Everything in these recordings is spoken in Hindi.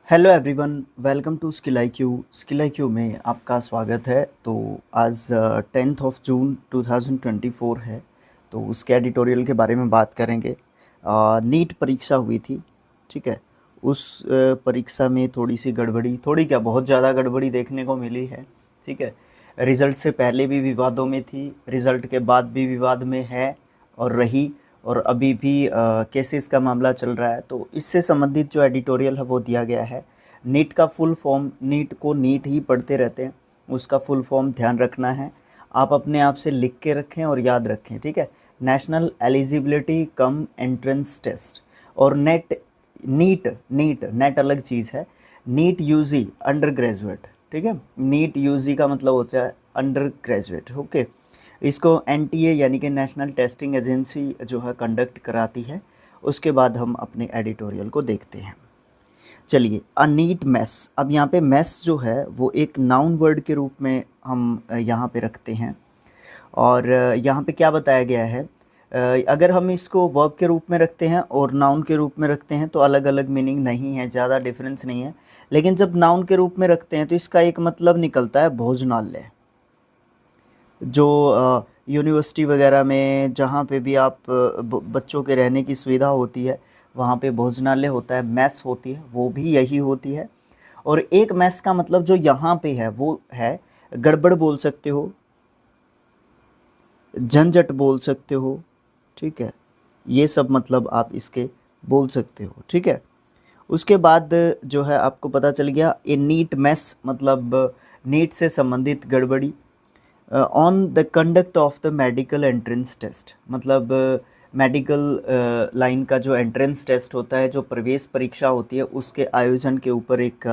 Hello everyone, welcome to Skill I Q. Skill I Q में आपका स्वागत है। तो आज 10th ऑफ जून 2024 है, तो उसके एडिटोरियल के बारे में बात करेंगे। नीट परीक्षा हुई थी, ठीक है। उस परीक्षा में थोड़ी सी गड़बड़ी, थोड़ी क्या बहुत ज़्यादा गड़बड़ी देखने को मिली है, ठीक है। रिज़ल्ट से पहले भी विवादों में थी, रिज़ल्ट के बाद भी विवाद में है और रही, और अभी भी केसेस का मामला चल रहा है। तो इससे संबंधित जो एडिटोरियल है वो दिया गया है। नीट का फुल फॉर्म, नीट को नीट ही पढ़ते रहते हैं, उसका फुल फॉर्म ध्यान रखना है। आप अपने आप से लिख के रखें और याद रखें, ठीक है। National eligibility cum entrance test. और नेट अलग चीज़ है। नीट यूजी अंडर ग्रेजुएट, ठीक है। नीट यूजी का मतलब होता है अंडर ग्रेजुएट, ओके। इसको एनटीए यानी कि नेशनल टेस्टिंग एजेंसी जो है कंडक्ट कराती है। उसके बाद हम अपने एडिटोरियल को देखते हैं। चलिए, अ नीट मेस। अब यहाँ पे मेस जो है वो एक नाउन वर्ड के रूप में हम यहाँ पे रखते हैं। और यहाँ पे क्या बताया गया है, अगर हम इसको वर्ब के रूप में रखते हैं और नाउन के रूप में रखते हैं तो अलग अलग मीनिंग नहीं है, ज़्यादा डिफरेंस नहीं है। लेकिन जब नाउन के रूप में रखते हैं तो इसका एक मतलब निकलता है भोजनालय। जो यूनिवर्सिटी वगैरह में जहाँ पे भी आप बच्चों के रहने की सुविधा होती है वहाँ पे भोजनालय होता है, मैस होती है, वो भी यही होती है। और एक मैस का मतलब जो यहाँ पे है वो है गड़बड़ बोल सकते हो, झंझट बोल सकते हो, ठीक है। ये सब मतलब आप इसके बोल सकते हो, ठीक है। उसके बाद जो है आपको पता चल गया ए नीट मैस मतलब नीट से संबंधित गड़बड़ी। On the conduct of the medical entrance test मतलब मेडिकल लाइन का जो एंट्रेंस टेस्ट होता है, जो प्रवेश परीक्षा होती है, उसके आयोजन के ऊपर एक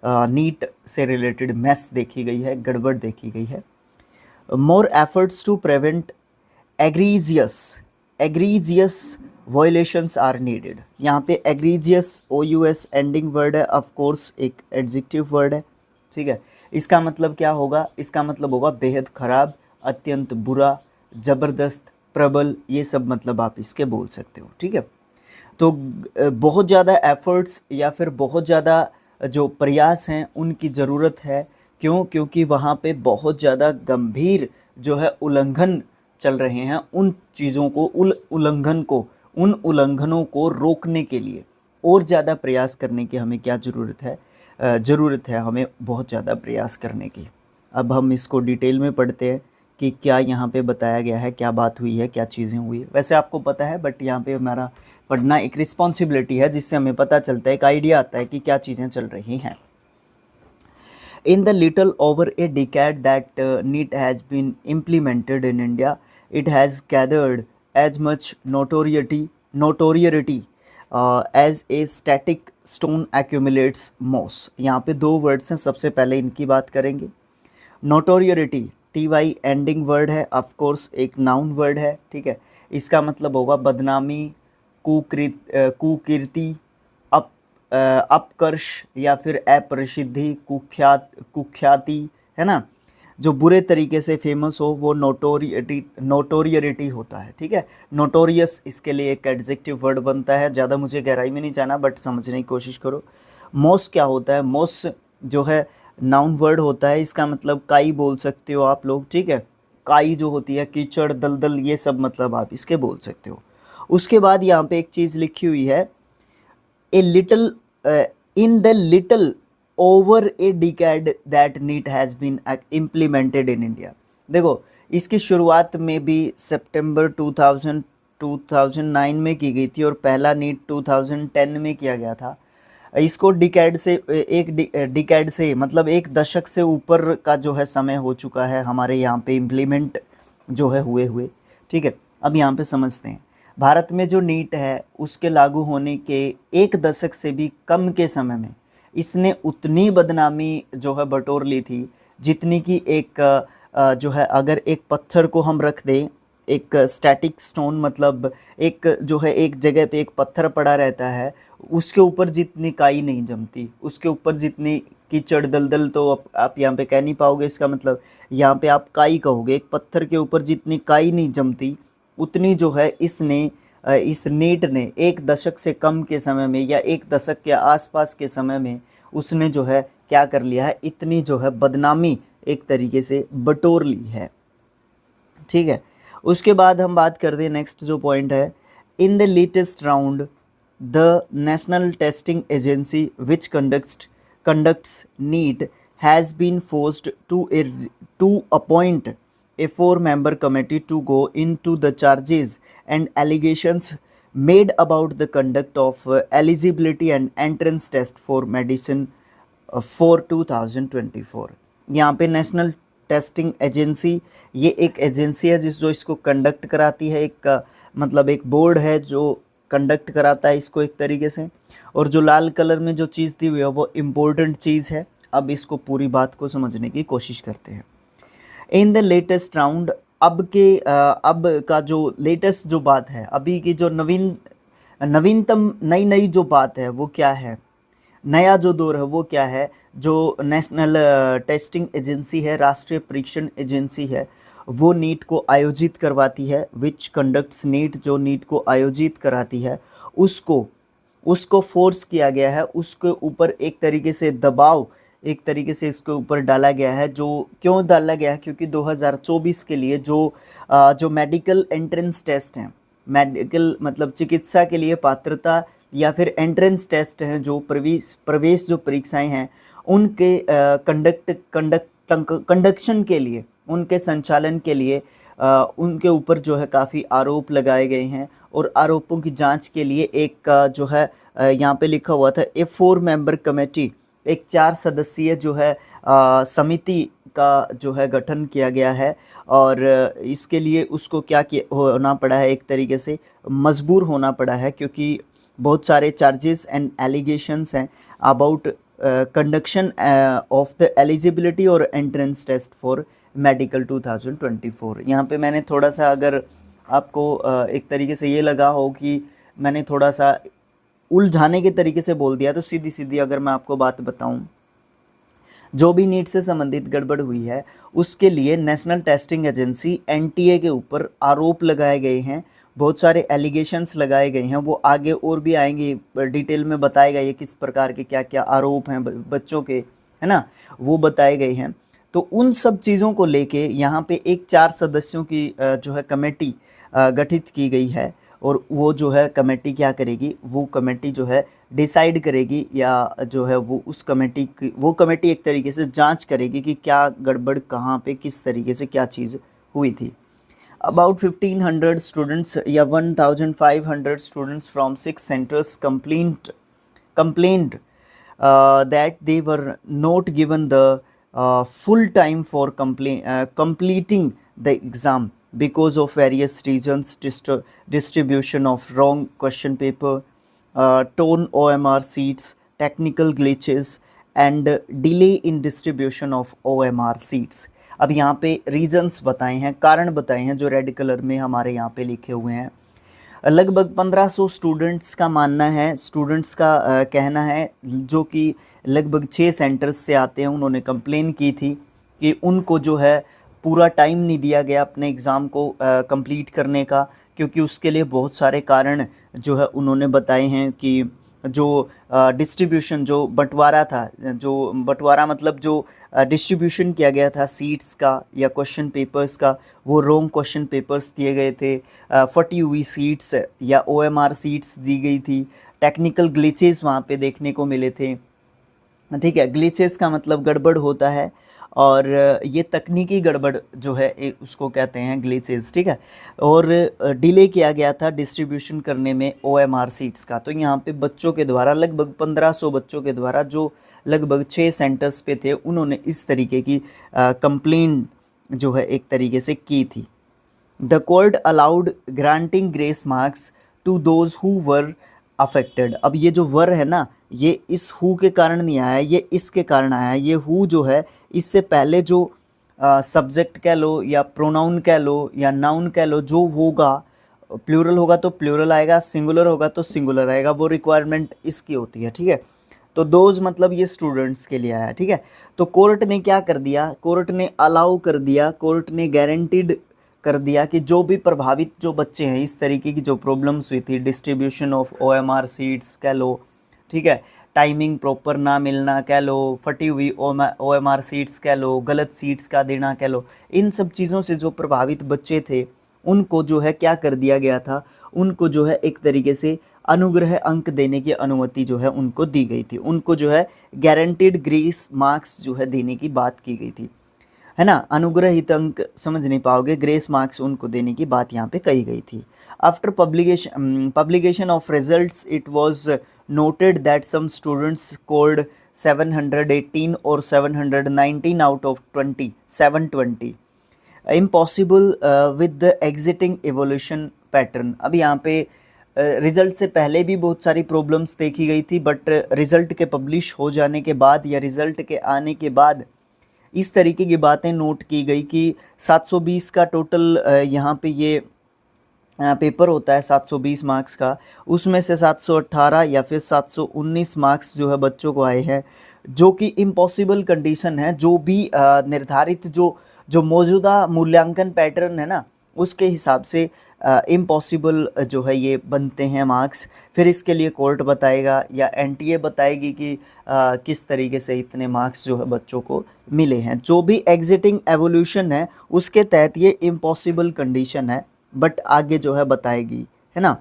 नीट से रिलेटेड मैस देखी गई है, गड़बड़ देखी गई है। More efforts to prevent egregious egregious violations are needed. यहाँ पे एग्रीजियस OUS एंडिंग वर्ड है, ऑफ कोर्स एक एडजेक्टिव वर्ड है, ठीक है। इसका मतलब क्या होगा, इसका मतलब होगा बेहद ख़राब, अत्यंत बुरा, ज़बरदस्त, प्रबल, ये सब मतलब आप इसके बोल सकते हो, ठीक है। तो बहुत ज़्यादा एफ़र्ट्स या फिर बहुत ज़्यादा जो प्रयास हैं उनकी ज़रूरत है। क्यों? क्योंकि वहाँ पे बहुत ज़्यादा गंभीर जो है उल्लंघन चल रहे हैं। उन चीज़ों को उन उल्लंघनों को रोकने के लिए और ज़्यादा प्रयास करने की हमें क्या ज़रूरत है? ज़रूरत है हमें बहुत ज़्यादा प्रयास करने की। अब हम इसको डिटेल में पढ़ते हैं कि क्या यहाँ पे बताया गया है, क्या बात हुई है, क्या चीज़ें हुई है। वैसे आपको पता है, बट यहाँ पे हमारा पढ़ना एक रिस्पॉन्सिबिलिटी है, जिससे हमें पता चलता है, एक आइडिया आता है कि क्या चीज़ें चल रही हैं। In the little over a decade that NEET has been implemented in India, it has gathered as much notoriety as a static stone accumulates moss। यहाँ पे दो वर्ड्स हैं, सबसे पहले इनकी बात करेंगे। नोटोरियरिटी, TY एंडिंग वर्ड है, ऑफ कोर्स एक नाउन वर्ड है, ठीक है। इसका मतलब होगा बदनामी, कुकीर्ति, अपकर्ष या फिर अप्रसिद्धि, कुख्याति, है ना। जो बुरे तरीके से फेमस हो वो नोटोरियरिटी होता है, ठीक है। नोटोरियस इसके लिए एक एडजेक्टिव वर्ड बनता है। ज़्यादा मुझे गहराई में नहीं जाना, बट समझने की कोशिश करो। मोस क्या होता है? मोस जो है नाउन वर्ड होता है, इसका मतलब काई बोल सकते हो आप लोग, ठीक है। काई जो होती है, कीचड़, दलदल, ये सब मतलब आप इसके बोल सकते हो। उसके बाद यहाँ पे एक चीज़ लिखी हुई है, a little in the little over a decade that NEET has been implemented in India। देखो, इसकी शुरुआत में भी सितंबर 2009 में की गई थी और पहला नीट 2010 में किया गया था। इसको डिकेड से डिकेड से मतलब एक दशक से ऊपर का जो है समय हो चुका है हमारे यहाँ पे इम्प्लीमेंट जो है हुए, ठीक है। अब यहाँ पे समझते हैं, भारत में जो नीट है उसके लागू होने के एक दशक से भी कम के समय में इसने उतनी बदनामी जो है बटोर ली थी, जितनी कि एक जो है, अगर एक पत्थर को हम रख दें, एक स्टैटिक स्टोन मतलब एक जो है एक जगह पे एक पत्थर पड़ा रहता है, उसके ऊपर जितनी काई नहीं जमती, उसके ऊपर जितनी कीचड़ दलदल, तो आप यहाँ पे कह नहीं पाओगे, इसका मतलब यहाँ पे आप काई कहोगे। एक पत्थर के ऊपर जितनी काई नहीं जमती, उतनी जो है इस नीट ने एक दशक से कम के समय में या एक दशक के आसपास के समय में उसने जो है क्या कर लिया है, इतनी जो है बदनामी एक तरीके से बटोर ली है। ठीक है, उसके बाद हम बात कर दें नेक्स्ट जो पॉइंट है, in the latest round the national testing agency which conducts NEET has been forced to appoint a 4-member committee to go into the charges and allegations made about the conduct of eligibility and entrance test for medicine for 2024। यहाँ पे नेशनल टेस्टिंग एजेंसी, ये एक एजेंसी है जो इसको कंडक्ट कराती है, एक मतलब एक बोर्ड है जो कंडक्ट कराता है इसको एक तरीके से। और जो लाल कलर में जो चीज़ दी हुई है वो इम्पोर्टेंट चीज़ है। अब इसको पूरी बात को समझने की कोशिश करते हैं। इन द लेटेस्ट राउंड, अब का जो लेटेस्ट जो बात है, अभी की जो नवीनतम नई जो बात है वो क्या है, नया जो दौर है वो क्या है, जो नेशनल टेस्टिंग एजेंसी है, राष्ट्रीय परीक्षण एजेंसी है, वो नीट को आयोजित करवाती है, विच कंडक्ट्स नीट, जो नीट को आयोजित कराती है उसको फोर्स किया गया है, उसके ऊपर एक तरीके से दबाव एक तरीके से इसके ऊपर डाला गया है। जो क्यों डाला गया है, क्योंकि 2024 के लिए जो मेडिकल एंट्रेंस टेस्ट हैं, मेडिकल मतलब चिकित्सा के लिए पात्रता या फिर एंट्रेंस टेस्ट हैं, जो प्रवेश जो परीक्षाएं हैं उनके कंडक्शन के लिए, उनके संचालन के लिए उनके ऊपर जो है काफ़ी आरोप लगाए गए हैं। और आरोपों की जांच के लिए एक जो है यहाँ पे लिखा हुआ था ए 4-member कमेटी, एक 4 सदस्यीय जो है समिति का जो है गठन किया गया है। और इसके लिए उसको क्या होना पड़ा है, एक तरीके से मजबूर होना पड़ा है, क्योंकि बहुत सारे चार्जेस एंड एलिगेशंस हैं about conduction of the eligibility और एंट्रेंस टेस्ट फॉर मेडिकल 2024। यहाँ पे मैंने थोड़ा सा, अगर आपको एक तरीके से ये लगा हो कि मैंने थोड़ा सा उलझाने के तरीके से बोल दिया, तो सीधी सीधी अगर मैं आपको बात बताऊं, जो भी नीट से संबंधित गड़बड़ हुई है उसके लिए नेशनल टेस्टिंग एजेंसी एनटीए के ऊपर आरोप लगाए गए हैं, बहुत सारे एलिगेशंस लगाए गए हैं। वो आगे और भी आएंगे, डिटेल में बताएगा ये किस प्रकार के क्या क्या आरोप हैं बच्चों के, है ना, वो बताए गए हैं। तो उन सब चीज़ों को लेके यहाँ पे एक 4 सदस्यों की जो है कमेटी गठित की गई है। और वो जो है कमेटी क्या करेगी, वो कमेटी जो है डिसाइड करेगी, या जो है वो कमेटी एक तरीके से जांच करेगी कि क्या गड़बड़ कहाँ पे किस तरीके से क्या चीज़ हुई थी। About 1500 students या 1500 students from 6 centers complained that they were not given the full time for completing the exam because of various reasons, distribution of wrong question paper, torn OMR seats, technical glitches and delay in distribution of OMR seats। अब यहाँ पे रीजंस बताए हैं, कारण बताए हैं, जो रेड कलर में हमारे यहाँ पे लिखे हुए हैं। लगभग 1500 स्टूडेंट्स का मानना है, स्टूडेंट्स का कहना है, जो कि लगभग 6 सेंटर्स से आते हैं। उन्होंने कंप्लेन की थी कि उनको जो है पूरा टाइम नहीं दिया गया अपने एग्ज़ाम को कंप्लीट करने का, क्योंकि उसके लिए बहुत सारे कारण जो है उन्होंने बताए हैं कि जो डिस्ट्रीब्यूशन जो बंटवारा था, जो बंटवारा मतलब जो डिस्ट्रीब्यूशन किया गया था सीट्स का या क्वेश्चन पेपर्स का, वो रॉन्ग क्वेश्चन पेपर्स दिए गए थे, फटी हुई सीट्स या OMR सीट्स दी गई थी, टेक्निकल ग्लिचेस वहाँ पे देखने को मिले थे। ठीक है, ग्लिचेस का मतलब गड़बड़ होता है, और ये तकनीकी गड़बड़ जो है उसको कहते हैं ग्लिचेस। ठीक है, और डिले किया गया था डिस्ट्रीब्यूशन करने में OMR सीट्स का। तो यहाँ पे बच्चों के द्वारा लगभग 1500 बच्चों के द्वारा जो लगभग 6 सेंटर्स पे थे, उन्होंने इस तरीके की कंप्लेन जो है एक तरीके से की थी। The court allowed granting grace marks to those who were affected. अब ये जो वर है ना, ये इस हु के कारण नहीं आया, ये इसके कारण आया है। ये हु जो है इससे पहले जो सब्जेक्ट कह लो या प्रोनाउन कह लो या नाउन कह लो, जो होगा प्लूरल होगा तो प्लूरल आएगा, सिंगुलर होगा तो सिंगुलर आएगा, वो रिक्वायरमेंट इसकी होती है। ठीक है, तो दोज मतलब ये स्टूडेंट्स के लिए आया। ठीक है, तो कोर्ट ने क्या कर दिया, कोर्ट ने अलाउ कर दिया, कोर्ट ने गारंटीड कर दिया कि जो भी प्रभावित जो बच्चे हैं, इस तरीके की जो प्रॉब्लम्स हुई थी, डिस्ट्रीब्यूशन ऑफ OMR सीट्स कह लो, ठीक है, टाइमिंग प्रॉपर ना मिलना कह लो, फटी हुई OMR सीट्स कह लो, गलत सीट्स का देना कह लो, इन सब चीज़ों से जो प्रभावित बच्चे थे उनको जो है क्या कर दिया गया था, उनको जो है एक तरीके से अनुग्रह अंक देने की अनुमति जो है उनको दी गई थी, उनको जो है गारंटीड ग्रेस मार्क्स जो है देने की बात की गई थी, है ना। अनुग्रहित अंक समझ नहीं पाओगे, ग्रेस मार्क्स उनको देने की बात यहाँ पे कही गई थी। After publication of results it was noted that some students scored 718 or 719 out of 720 impossible with the exiting evolution pattern। अब यहाँ पे रिज़ल्ट से पहले भी बहुत सारी प्रॉब्लम्स देखी गई थी, बट रिज़ल्ट के पब्लिश हो जाने के बाद या रिज़ल्ट के आने के बाद इस तरीके की बातें नोट की गई कि 720 का टोटल यहाँ पे ये पेपर होता है 720 मार्क्स का, उसमें से 718 या फिर 719 मार्क्स जो है बच्चों को आए हैं, जो कि इम्पॉसिबल कंडीशन है। जो भी निर्धारित जो मौजूदा मूल्यांकन पैटर्न है ना, उसके हिसाब से इम्पॉसिबल जो है ये बनते हैं मार्क्स। फिर इसके लिए कोर्ट बताएगा या NTA बताएगी कि किस तरीके से इतने मार्क्स जो है बच्चों को मिले हैं। जो भी एग्जिटिंग एवोल्यूशन है उसके तहत ये इम्पॉसिबल कंडीशन है, बट आगे जो है बताएगी, है ना।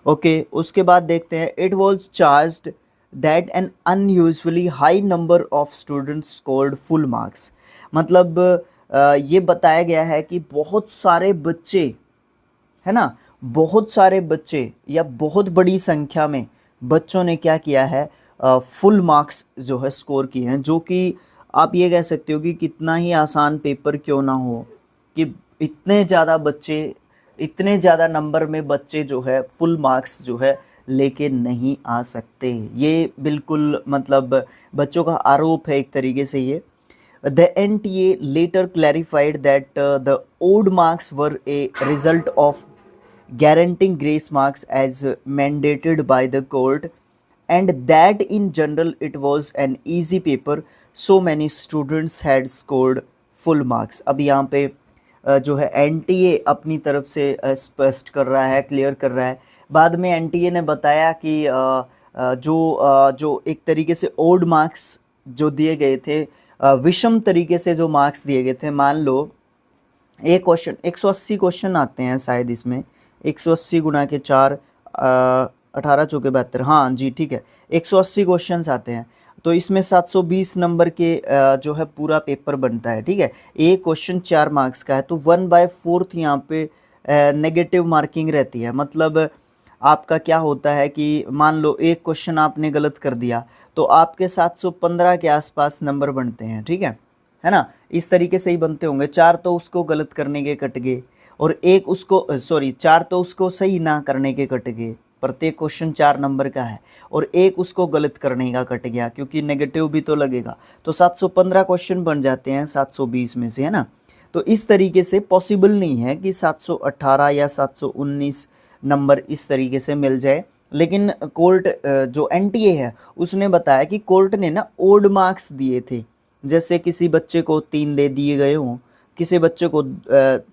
ओके, उसके बाद देखते हैं it was charged that an unusually high number of students scored full marks. मतलब ये बताया गया है कि बहुत सारे बच्चे, है ना, बहुत सारे बच्चे या बहुत बड़ी संख्या में बच्चों ने क्या किया है, फुल मार्क्स जो है स्कोर किए हैं, जो कि आप ये कह सकते हो कि कितना ही आसान पेपर क्यों ना हो कि इतने ज़्यादा नंबर में बच्चे जो है फुल मार्क्स जो है लेके नहीं आ सकते। ये बिल्कुल मतलब बच्चों का आरोप है एक तरीके से ये। The NTA later clarified that the odd marks were a result of guaranteeing grace marks as mandated by the court, and that in general it was an easy paper, so many students had scored full marks। अब यहाँ पे जो है NTA अपनी तरफ से स्पष्ट कर रहा है, क्लियर कर रहा है। बाद में NTA ने बताया कि जो एक तरीके से ओड मार्क्स जो दिए गए थे, विषम तरीके से जो मार्क्स दिए गए थे, मान लो एक क्वेश्चन 180 क्वेश्चन आते हैं शायद इसमें, 180 गुना के 4 18 चौके 72, हाँ जी ठीक है, 180 क्वेश्चंस आते हैं, तो इसमें 720 नंबर के जो है पूरा पेपर बनता है, ठीक है। एक क्वेश्चन 4 मार्क्स का है, तो 1/4 यहाँ पे नेगेटिव मार्किंग रहती है। मतलब आपका क्या होता है कि मान लो एक क्वेश्चन आपने गलत कर दिया तो आपके 715 के आसपास नंबर बनते हैं, ठीक है ना। इस तरीके से ही बनते होंगे, 4 तो उसको गलत करने के कट गए और एक उसको 4 तो उसको सही ना करने के कट गए, प्रत्येक क्वेश्चन 4 नंबर का है, और एक उसको गलत करने का कट गया क्योंकि नेगेटिव भी तो लगेगा, तो 715 क्वेश्चन बन जाते हैं 720 में से, है ना। तो इस तरीके से पॉसिबल नहीं है कि 718 या 719 नंबर इस तरीके से मिल जाए। लेकिन कोर्ट जो NTA है उसने बताया कि कोर्ट ने ना ओड मार्क्स दिए थे, जैसे किसी बच्चे को 3 दे दिए गए हों, किसी बच्चे को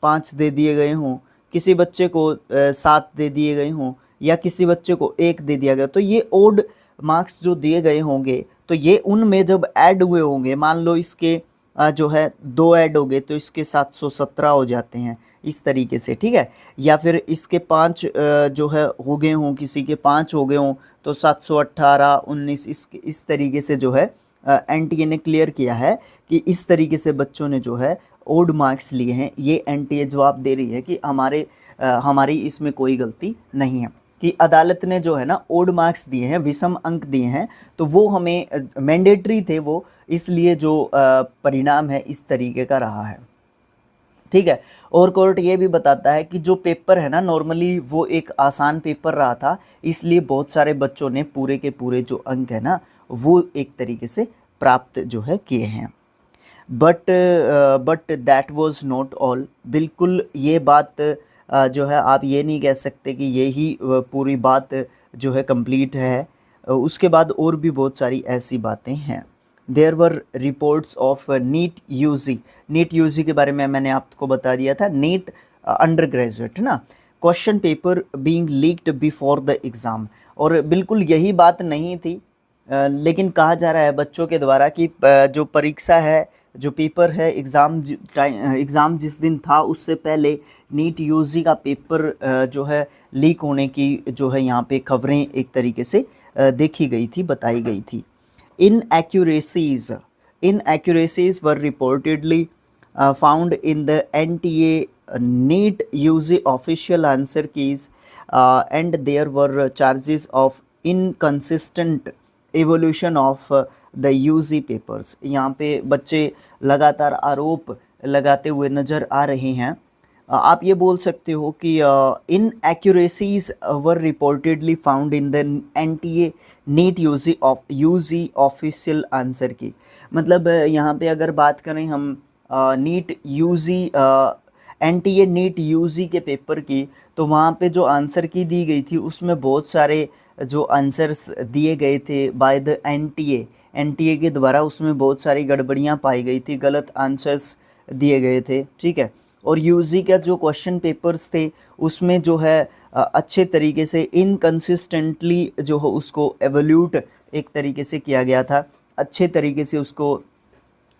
5 दे दिए गए हों, किसी बच्चे को 7 दे दिए गए हों, या किसी बच्चे को 1 दे दिया गया, तो ये ओड मार्क्स जो दिए गए होंगे तो ये उनमें जब ऐड हुए होंगे, मान लो इसके जो है 2 ऐड हो गए तो इसके 717 हो जाते हैं इस तरीके से, ठीक है। या फिर इसके 5 जो है हो गए हों, किसी के 5 हो गए हों तो 718 19 इस तरीके से जो है NTA ने क्लियर किया है कि इस तरीके से बच्चों ने जो है ओड मार्क्स लिए हैं। ये NTA जवाब दे रही है कि हमारी इसमें कोई गलती नहीं है, कि अदालत ने जो है ना ओड मार्क्स दिए हैं, विषम अंक दिए हैं, तो वो हमें मैंडेटरी थे वो, इसलिए जो परिणाम है इस तरीके का रहा है, ठीक है। और कोर्ट ये भी बताता है कि जो पेपर है ना नॉर्मली वो एक आसान पेपर रहा था, इसलिए बहुत सारे बच्चों ने पूरे के पूरे जो अंक है ना वो एक तरीके से प्राप्त जो है किए हैं। But that was not all. बिल्कुल ये बात जो है आप ये नहीं कह सकते कि यही पूरी बात जो है कंप्लीट है, उसके बाद और भी बहुत सारी ऐसी बातें हैं। There were reports of NEET U G. NEET UG के बारे में मैंने आपको बता दिया था, नीट अंडर ग्रेजुएट, है ना, question paper being leaked before the exam. और बिल्कुल यही बात नहीं थी लेकिन कहा जा रहा है बच्चों के द्वारा कि जो परीक्षा है, जो पेपर है, एग्ज़ाम जिस दिन था उससे पहले नीट यूजी का पेपर जो है लीक होने की जो है यहाँ पे खबरें एक तरीके से देखी गई थी, बताई गई थी। Inaccuracies were reportedly found in the NTA NEET UG official answer keys, and there were charges of inconsistent evolution of the UG papers। यहाँ पे बच्चे लगातार आरोप लगाते हुए नज़र आ रहे हैं। आप ये बोल सकते हो कि inaccuracies were reportedly found in the NTA NEET UG official answer key. मतलब यहाँ पे अगर बात करें हम NEET UG NTA NEET UG के पेपर की, तो वहाँ पे जो आंसर की दी गई थी उसमें बहुत सारे जो आंसर्स दिए गए थे बाय द एनटीए के द्वारा, उसमें बहुत सारी गड़बड़ियाँ पाई गई थी, गलत आंसर्स दिए गए थे, ठीक है। और यूजी का जो क्वेश्चन पेपर्स थे उसमें जो है अच्छे तरीके से इनकंसिस्टेंटली जो है उसको एवल्यूट एक तरीके से किया गया था, अच्छे तरीके से उसको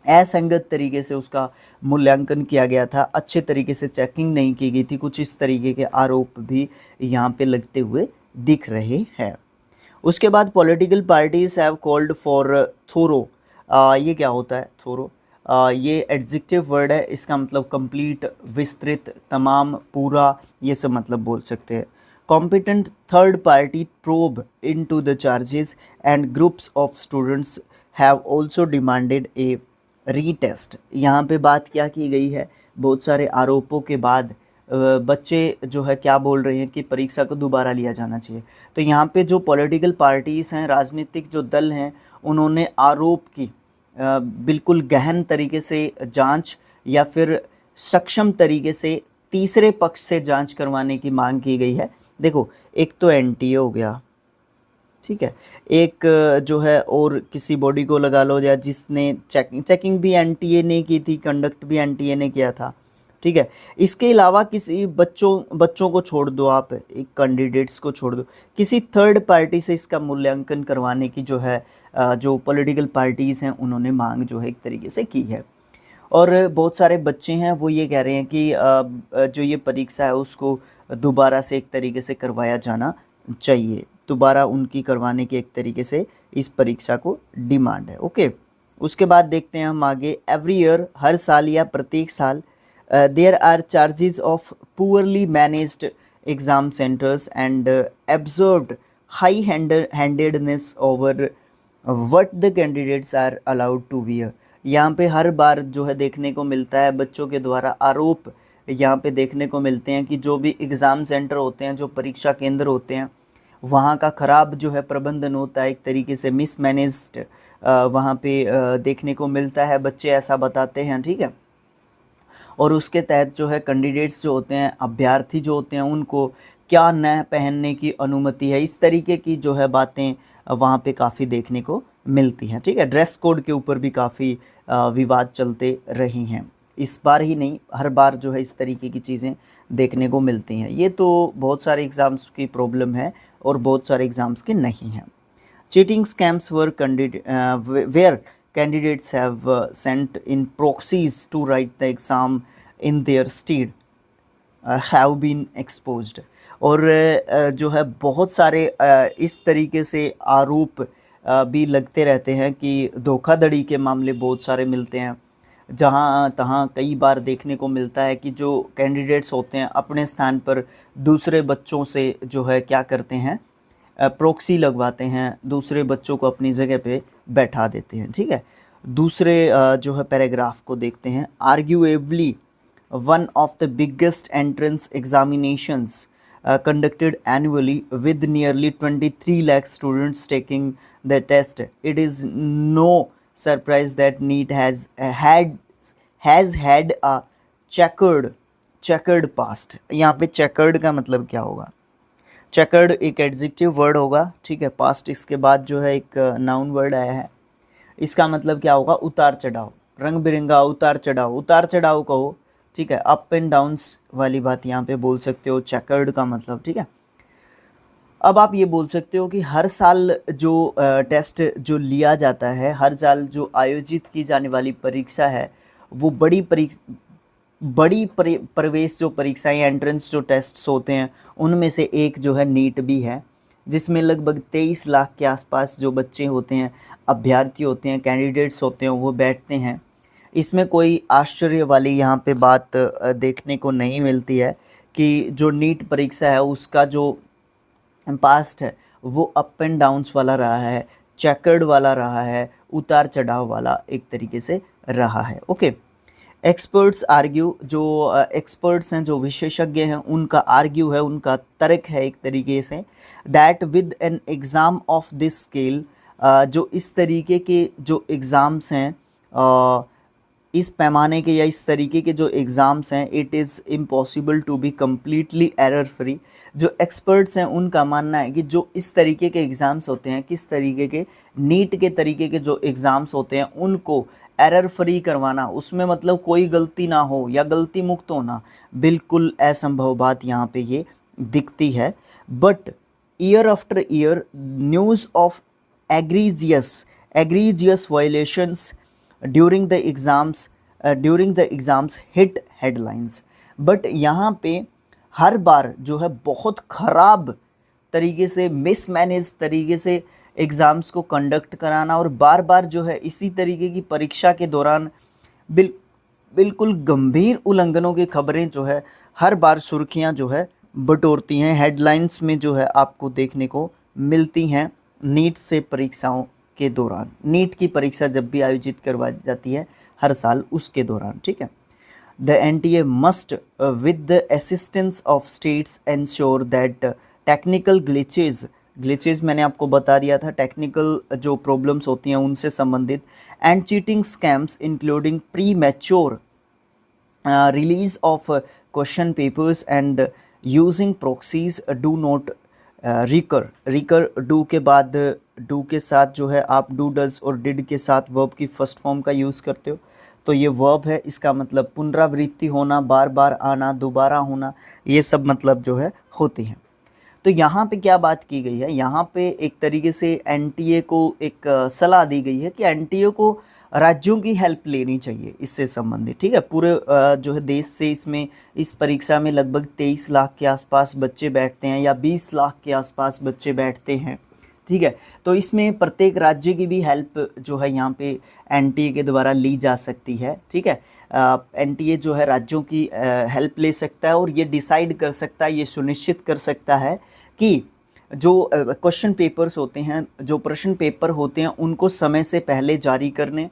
असंगत तरीके से उसका मूल्यांकन किया गया था, अच्छे तरीके से चेकिंग नहीं की गई थी। कुछ इस तरीके के आरोप भी यहाँ पे लगते हुए दिख रहे हैं। उसके बाद political parties have called for thorough. ये क्या होता है थोरो? ये एडजेक्टिव वर्ड है, इसका मतलब कंप्लीट, विस्तृत, तमाम, पूरा, ये सब मतलब बोल सकते हैं। Competent third party probe into the charges and groups of students have also demanded A retest. यहाँ पे बात क्या की गई है, बहुत सारे आरोपों के बाद बच्चे जो है क्या बोल रहे हैं कि परीक्षा को दोबारा लिया जाना चाहिए। तो यहाँ पे जो पॉलिटिकल पार्टीज़ हैं, राजनीतिक जो दल हैं, उन्होंने आरोप की बिल्कुल गहन तरीके से जांच या फिर सक्षम तरीके से तीसरे पक्ष से जांच करवाने की मांग की गई है। देखो, एक तो एनटीए हो गया, ठीक है, एक जो है और किसी बॉडी को लगा लो या जिसने चेकिंग भी एनटीए ने की थी, कंडक्ट भी एनटीए ने किया था, ठीक है। इसके अलावा किसी बच्चों को छोड़ दो, आप एक कैंडिडेट्स को छोड़ दो, किसी थर्ड पार्टी से इसका मूल्यांकन करवाने की जो है जो पॉलिटिकल पार्टीज़ हैं उन्होंने मांग जो है एक तरीके से की है। और बहुत सारे बच्चे हैं वो ये कह रहे हैं कि जो ये परीक्षा है उसको दोबारा से एक तरीके से करवाया जाना चाहिए, दोबारा उनकी करवाने की एक तरीके से इस परीक्षा को डिमांड है। ओके, उसके बाद देखते हैं हम आगे। एवरी ईयर, हर साल या प्रत्येक साल, there are charges of poorly managed exam centers and observed high-handedness over what the candidates are allowed to wear। यहाँ पे हर बार जो है देखने को मिलता है बच्चों के द्वारा आरोप यहाँ पे देखने को मिलते हैं कि जो भी एग्ज़ाम सेंटर होते हैं, जो परीक्षा केंद्र होते हैं, वहाँ का ख़राब जो है प्रबंधन होता है, एक तरीके से मिसमैनेज्ड वहाँ पे देखने को मिलता है, बच्चे ऐसा बताते हैं, ठीक है। और उसके तहत जो है कैंडिडेट्स जो होते हैं, अभ्यर्थी जो होते हैं, उनको क्या न पहनने की अनुमति है, इस तरीके की जो है बातें वहाँ पे काफ़ी देखने को मिलती हैं, ठीक है। ड्रेस कोड के ऊपर भी काफ़ी विवाद चलते रही हैं, इस बार ही नहीं, हर बार जो है इस तरीके की चीज़ें देखने को मिलती हैं। ये तो बहुत सारे एग्ज़ाम्स की प्रॉब्लम है और बहुत सारे एग्ज़ाम्स की नहीं हैं। Cheating scams were where candidates have sent in proxies to write the exam in their stead have been exposed। और जो है बहुत सारे इस तरीके से आरोप भी लगते रहते हैं कि धोखाधड़ी के मामले बहुत सारे मिलते हैं, जहाँ तहाँ कई बार देखने को मिलता है कि जो कैंडिडेट्स होते हैं अपने स्थान पर दूसरे बच्चों से जो है क्या करते हैं, प्रॉक्सी लगवाते हैं, दूसरे बच्चों को अपनी जगह पे बैठा देते हैं, ठीक है। दूसरे जो है पैराग्राफ को देखते हैं। Arguably one of the biggest entrance examinations conducted annually with nearly 23 lakh students taking the test, it is no surprise that NEET has had a checkered past। यहाँ पे checkered का मतलब क्या होगा? चेकर्ड एक एडजेक्टिव वर्ड होगा, ठीक है। पास्ट इसके बाद जो है एक नाउन वर्ड आया है, इसका मतलब क्या होगा? उतार चढ़ाव, रंग बिरंगा उतार चढ़ाव कहो, ठीक है। अप एंड डाउन्स वाली बात यहाँ पे बोल सकते हो चेकर्ड का मतलब, ठीक है। अब आप ये बोल सकते हो कि हर साल जो टेस्ट जो लिया जाता है, हर साल जो आयोजित की जाने वाली परीक्षा है, वो प्रवेश जो परीक्षाएं, एंट्रेंस जो टेस्ट्स होते हैं, उनमें से एक जो है नीट भी है, जिसमें लगभग 23 लाख के आसपास जो बच्चे होते हैं, अभ्यर्थी होते हैं, कैंडिडेट्स होते हैं, वो बैठते हैं। इसमें कोई आश्चर्य वाली यहाँ पे बात देखने को नहीं मिलती है कि जो नीट परीक्षा है उसका जो पास्ट है वो अप एंड डाउन्स वाला रहा है, चेकर्ड वाला रहा है, उतार चढ़ाव वाला एक तरीके से रहा है। ओके, एक्सपर्ट्स आर्ग्यू, जो एक्सपर्ट्स हैं, जो विशेषज्ञ हैं, उनका आर्ग्यू है, उनका तर्क है एक तरीके से, that with an exam of this scale, जो इस तरीके के जो एग्ज़ाम्स हैं, इस पैमाने के या इस तरीके के जो एग्ज़ाम्स हैं, it is impossible to be completely error free. जो एक्सपर्ट्स हैं उनका मानना है कि जो इस तरीके के एग्ज़ाम्स होते हैं, किस तरीके के नीट के तरीके के जो एग्ज़ाम्स होते हैं, उनको एरर फ्री करवाना, उसमें मतलब कोई गलती ना हो या गलती मुक्त होना, बिल्कुल असंभव बात यहाँ पे ये दिखती है। But year after year news of egregious violations during the exams hit headlines। But यहाँ पे हर बार जो है बहुत ख़राब तरीके से, मिसमैनेज तरीके से एग्ज़ाम्स को कंडक्ट कराना, और बार बार जो है इसी तरीके की परीक्षा के दौरान बिल्कुल गंभीर उल्लंघनों की खबरें जो है हर बार सुर्खियां जो है बटोरती हैं, हेडलाइंस में जो है आपको देखने को मिलती हैं नीट से परीक्षाओं के दौरान। नीट की परीक्षा जब भी आयोजित करवाई जाती है हर साल, उसके दौरान, ठीक है। The NTA must, with the assistance of states, ensure that technical glitches मैंने आपको बता दिया था, टेक्निकल जो प्रॉब्लम्स होती हैं उनसे संबंधित, and cheating scams including pre mature release of question papers and using proxies do not recur do के बाद, डू के साथ जो है आप डू डज और डिड के साथ वर्ब की फर्स्ट फॉर्म का यूज़ करते हो, तो ये वर्ब है, इसका मतलब पुनरावृत्ति होना, बार बार आना, दोबारा होना, ये सब मतलब जो है होती हैं। तो यहाँ पे क्या बात की गई है, यहाँ पे एक तरीके से एनटीए को एक सलाह दी गई है कि एनटीए को राज्यों की हेल्प लेनी चाहिए इससे संबंधित, ठीक है। पूरे जो है देश से इसमें इस परीक्षा में लगभग 23 लाख के आसपास बच्चे बैठते हैं या 20 लाख के आसपास बच्चे बैठते हैं, ठीक है। तो इसमें प्रत्येक राज्य की भी हेल्प जो है यहाँ पे एनटीए के द्वारा ली जा सकती है, ठीक है। एनटीए जो है राज्यों की हेल्प ले सकता है और ये डिसाइड कर सकता है, ये सुनिश्चित कर सकता है कि जो क्वेश्चन पेपर्स होते हैं, जो प्रश्न पेपर होते हैं, उनको समय से पहले जारी करने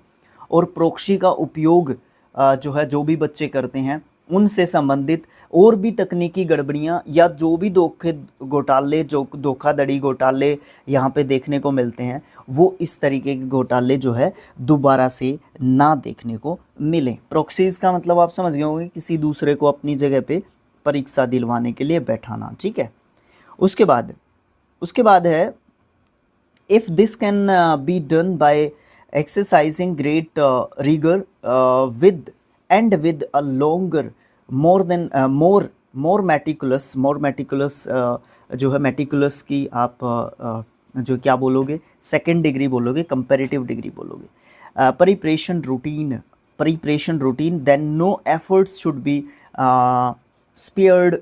और प्रॉक्सी का उपयोग जो है जो भी बच्चे करते हैं उनसे संबंधित और भी तकनीकी गड़बड़ियाँ या जो भी घोटाले, जो धोखाधड़ी घोटाले यहाँ पे देखने को मिलते हैं, वो इस तरीके के घोटाले जो है दोबारा से ना देखने को मिले। प्रॉक्सीज का मतलब आप समझ गए होंगे, किसी दूसरे को अपनी जगह पे परीक्षा दिलवाने के लिए बैठाना, ठीक है। उसके बाद है if this can be done by exercising great rigor with a longer more meticulous जो है meticulous की आप जो क्या बोलोगे, सेकेंड डिग्री बोलोगे, कंपैरेटिव डिग्री बोलोगे, preparation routine then no efforts should be spared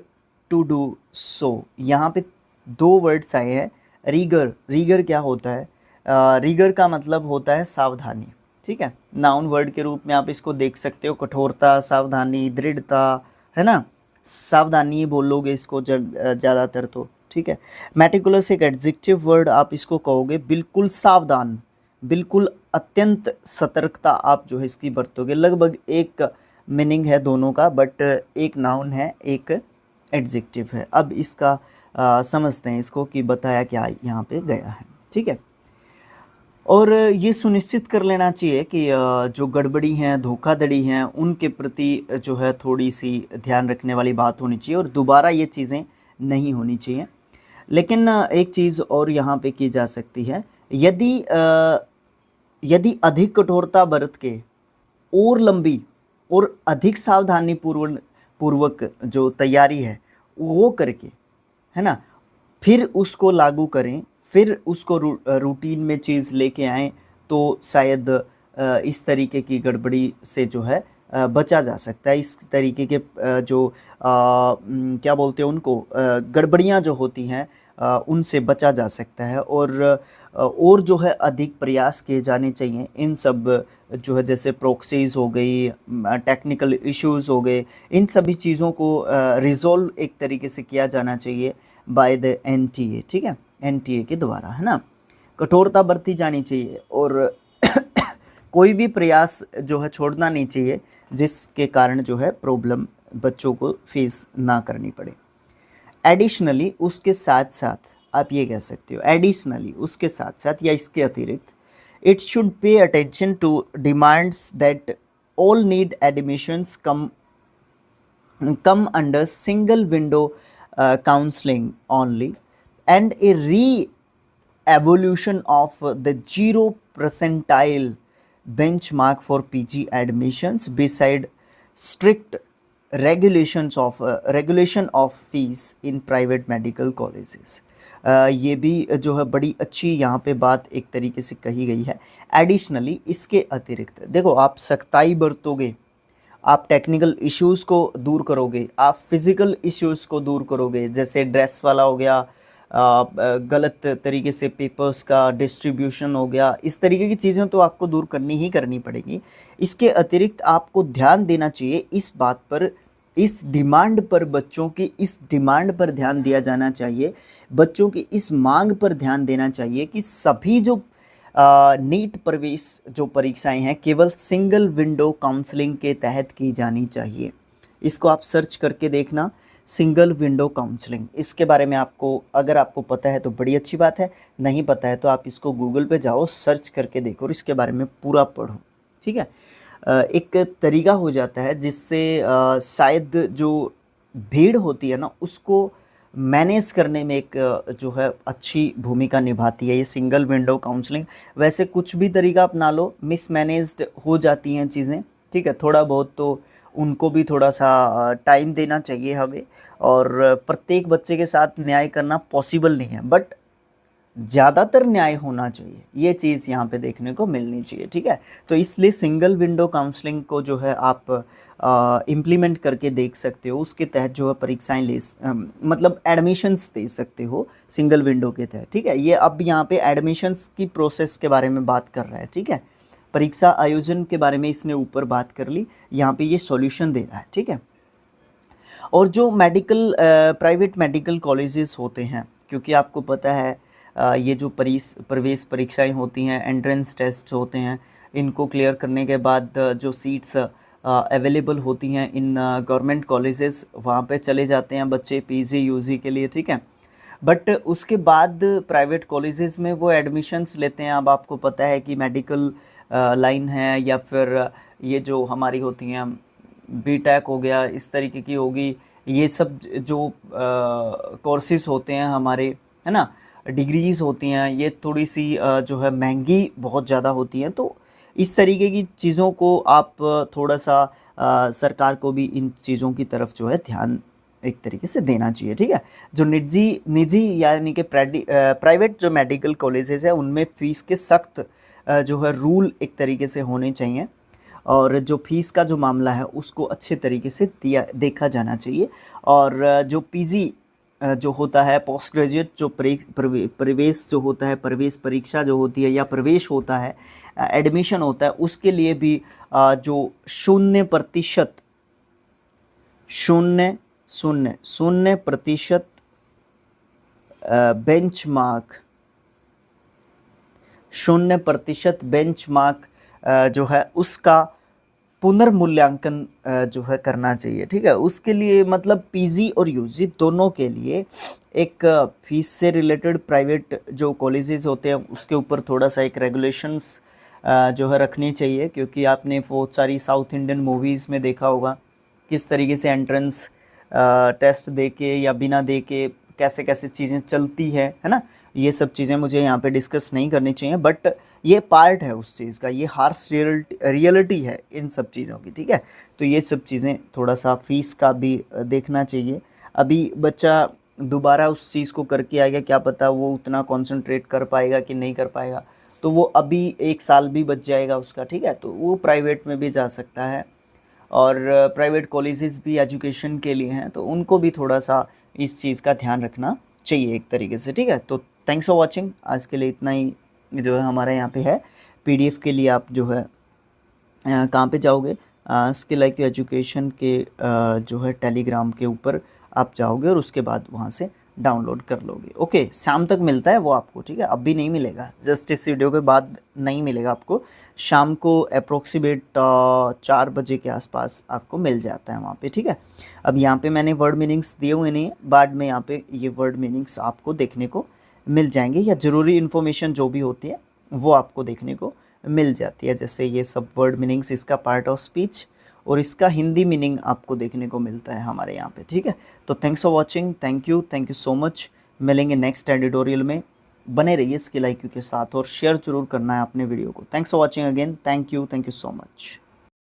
to do so। यहाँ पे दो वर्ड्स आए हैं, रीगर क्या होता है, रीगर का मतलब होता है सावधानी, ठीक है। नाउन वर्ड के रूप में आप इसको देख सकते हो, कठोरता, सावधानी, दृढ़ता, है ना, सावधानी बोलोगे इसको ज़्यादातर तो, ठीक है। मेटिकुलस एक एडजेक्टिव वर्ड, आप इसको कहोगे बिल्कुल सावधान, बिल्कुल अत्यंत सतर्कता आप जो है इसकी बरतोगे। लगभग एक मीनिंग है दोनों का, बट एक नाउन है, एक एडजेक्टिव है। अब इसका समझते हैं इसको कि बताया क्या यहाँ पे गया है, ठीक है। और ये सुनिश्चित कर लेना चाहिए कि जो गड़बड़ी हैं, धोखाधड़ी हैं, उनके प्रति जो है थोड़ी सी ध्यान रखने वाली बात होनी चाहिए और दोबारा ये चीज़ें नहीं होनी चाहिए। लेकिन एक चीज़ और यहाँ पे की जा सकती है, यदि अधिक कठोरता बरत के और लंबी और अधिक सावधानी पूर्वक जो तैयारी है वो करके, है ना, फिर उसको लागू करें, फिर उसको रूटीन में चीज़ लेके आएँ, तो शायद इस तरीके की गड़बड़ी से जो है बचा जा सकता है। इस तरीके के क्या बोलते हैं उनको, गड़बड़ियाँ जो होती हैं उनसे बचा जा सकता है। और जो है अधिक प्रयास किए जाने चाहिए इन सब जो है, जैसे प्रॉक्सीज़ हो गई, टेक्निकल इश्यूज़ हो गए, इन सभी चीज़ों को रिज़ॉल्व एक तरीके से किया जाना चाहिए बाय द एनटीए, ठीक है, एनटीए के द्वारा, है ना। कठोरता बरती जानी चाहिए और कोई भी प्रयास जो है छोड़ना नहीं चाहिए जिसके कारण जो है प्रॉब्लम बच्चों को फेस ना करनी पड़े। एडिशनली उसके साथ साथ आप ये कह सकते हो, एडिशनली उसके साथ साथ या इसके अतिरिक्त, it should pay attention to demands that all need admissions come under single window counseling only, and a re-evolution of the 0 percentile benchmark for PG admissions beside strict regulation of fees in private medical colleges। ये भी जो है बड़ी अच्छी यहाँ पे बात एक तरीके से कही गई है। एडिशनली इसके अतिरिक्त देखो, आप सख्ताई बरतोगे, आप टेक्निकल इश्यूज़ को दूर करोगे, आप फिज़िकल इश्यूज़ को दूर करोगे, जैसे ड्रेस वाला हो गया, गलत तरीके से पेपर्स का डिस्ट्रीब्यूशन हो गया, इस तरीके की चीज़ें तो आपको दूर करनी ही करनी पड़ेगी। इसके अतिरिक्त आपको ध्यान देना चाहिए इस बात पर, इस डिमांड पर, बच्चों की इस डिमांड पर ध्यान दिया जाना चाहिए, बच्चों की इस मांग पर ध्यान देना चाहिए कि सभी जो नीट प्रवेश जो परीक्षाएं हैं केवल सिंगल विंडो काउंसलिंग के तहत की जानी चाहिए। इसको आप सर्च करके देखना, सिंगल विंडो काउंसलिंग। इसके बारे में आपको, अगर आपको पता है तो बड़ी अच्छी बात है, नहीं पता है तो आप इसको गूगल पे जाओ, सर्च करके देखो और इसके बारे में पूरा पढ़ो, ठीक है। एक तरीका हो जाता है जिससे शायद जो भीड़ होती है ना उसको मैनेज करने में एक जो है अच्छी भूमिका निभाती है ये सिंगल विंडो काउंसलिंग। वैसे कुछ भी तरीका अपना लो, मिसमैनेज्ड हो जाती हैं चीज़ें, ठीक है। थोड़ा बहुत तो उनको भी थोड़ा सा टाइम देना चाहिए हमें, और प्रत्येक बच्चे के साथ न्याय करना पॉसिबल नहीं है, बट ज़्यादातर न्याय होना चाहिए, ये चीज़ यहाँ पे देखने को मिलनी चाहिए, ठीक है। तो इसलिए सिंगल विंडो काउंसलिंग को जो है आप इम्प्लीमेंट करके देख सकते हो, उसके तहत जो है परीक्षाएं मतलब एडमिशन्स दे सकते हो सिंगल विंडो के तहत, ठीक है। ये अब यहाँ पे एडमिशन्स की प्रोसेस के बारे में बात कर रहा है, ठीक है। परीक्षा आयोजन के बारे में इसने ऊपर बात कर ली, यहाँ पे ये सॉल्यूशन दे रहा है, ठीक है। और जो प्राइवेट मेडिकल कॉलेजेस होते हैं, क्योंकि आपको पता है ये जो प्रवेश परीक्षाएं होती हैं, एंट्रेंस टेस्ट होते हैं, इनको क्लियर करने के बाद जो सीट्स अवेलेबल होती हैं इन गवर्नमेंट कॉलेजेस, वहाँ पे चले जाते हैं बच्चे पीजी यूजी के लिए, ठीक है। बट उसके बाद प्राइवेट कॉलेजेस में वो एडमिशन्स लेते हैं। अब आपको पता है कि मेडिकल लाइन है, या फिर ये जो हमारी होती हैं बीटेक हो गया, इस तरीके की होगी, ये सब जो कोर्सेज होते हैं हमारे, है ना, डिग्रीज़ होती हैं, ये थोड़ी सी जो है महंगी बहुत ज़्यादा होती हैं। तो इस तरीके की चीज़ों को आप थोड़ा सा सरकार को भी इन चीज़ों की तरफ जो है ध्यान एक तरीके से देना चाहिए, ठीक है। जो निजी यानी कि प्राइवेट जो मेडिकल कॉलेजेस है उनमें फ़ीस के सख्त जो है रूल एक तरीके से होने चाहिए, और जो फीस का जो मामला है उसको अच्छे तरीके से देखा जाना चाहिए। और जो पीजी जो होता है, पोस्ट ग्रेजुएट जो प्रवेश जो होता है, प्रवेश परीक्षा जो होती है या प्रवेश होता है, एडमिशन होता है, उसके लिए भी जो 0% बेंचमार्क 0% बेंचमार्क जो है उसका पुनर्मूल्यांकन जो है करना चाहिए, ठीक है। उसके लिए मतलब पीजी और यूजी दोनों के लिए एक फीस से रिलेटेड प्राइवेट जो कॉलेजेस होते हैं उसके ऊपर थोड़ा सा एक रेगुलेशंस जो है रखनी चाहिए, क्योंकि आपने बहुत सारी साउथ इंडियन मूवीज़ में देखा होगा किस तरीके से एंट्रेंस टेस्ट दे के या बिना दे के कैसे कैसे चीज़ें चलती है ना। ये सब चीज़ें मुझे यहाँ पे डिस्कस नहीं करनी चाहिए, बट ये पार्ट है उस चीज़ का, ये हार्श रियलिटी है इन सब चीज़ों की, ठीक है। तो ये सब चीज़ें थोड़ा सा फीस का भी देखना चाहिए। अभी बच्चा दोबारा उस चीज़ को करके आएगा, क्या पता वो उतना कंसंट्रेट कर पाएगा कि नहीं कर पाएगा, तो वो अभी 1 साल भी बच जाएगा उसका, ठीक है। तो वो प्राइवेट में भी जा सकता है, और प्राइवेट कॉलेजेस भी एजुकेशन के लिए हैं, तो उनको भी थोड़ा सा इस चीज़ का ध्यान रखना चाहिए एक तरीके से, ठीक है। तो थैंक्स फॉर वॉचिंग, आज के लिए इतना ही जो है हमारे यहाँ पे है। पीडीएफ के लिए आप जो है कहाँ पे जाओगे, स्किल IQ एजुकेशन के जो है टेलीग्राम के ऊपर आप जाओगे और उसके बाद वहाँ से डाउनलोड कर लोगे। ओके, शाम तक मिलता है वो आपको, ठीक है, अभी नहीं मिलेगा, जस्ट इस वीडियो के बाद नहीं मिलेगा आपको, शाम को अप्रोक्सीमेट 4 बजे के आसपास आपको मिल जाता है वहाँ पे, ठीक है। अब यहाँ पे मैंने वर्ड मीनिंग्स दिए हुए नहीं है, बाद में यहाँ पे ये वर्ड मीनिंग्स आपको देखने को मिल जाएंगे, या ज़रूरी इन्फॉर्मेशन जो भी होती है वो आपको देखने को मिल जाती है, जैसे ये सब वर्ड मीनिंग्स, इसका पार्ट ऑफ स्पीच और इसका हिंदी मीनिंग आपको देखने को मिलता है हमारे यहाँ पे, ठीक है। तो thanks for watching, thank you so much. मिलेंगे नेक्स्ट एडिटोरियल में, बने रहिए स्किल IQ के साथ और शेयर जरूर करना है अपने वीडियो को। Thanks for watching again, thank you so much.